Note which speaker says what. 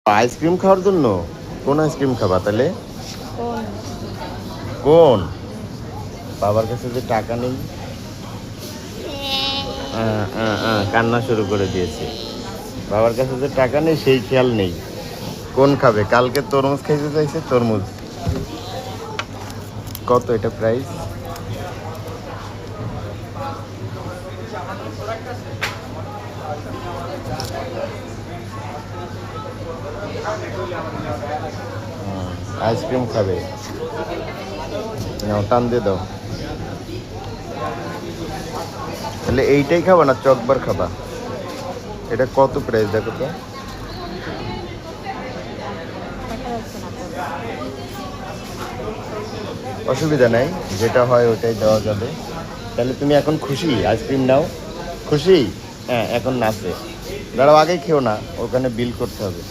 Speaker 1: Ice cream খাওয়ার জন্য? কোন আইসক্রিম খাবা তাহলে?
Speaker 2: কোন?
Speaker 1: কোন? বাবার কাছে যে টাকা নেই। কান্না শুরু করে দিয়েছে। বাবার কাছে যে টাকা নেই সেই খেয়াল নেই। কোন খাবে? কালকে তরমুজ খাইতে চাইছে, তরমুজ। কত এটা প্রাইস? আইসক্রিম খাবে? নাও টান দিয়ে দাও। তাহলে এইটাই খাবা না চকবার খাবা? এটা কত প্রাইস দেখো তো? অসুবিধা নাই, যেটা হয় ওটাই দেওয়া যাবে। তাহলে তুমি এখন খুশি? আইসক্রিম নাও। খুশি? হ্যাঁ, এখন নাচে। দাঁড়াও, আগে খেও না, ওখানে বিল করতে হবে।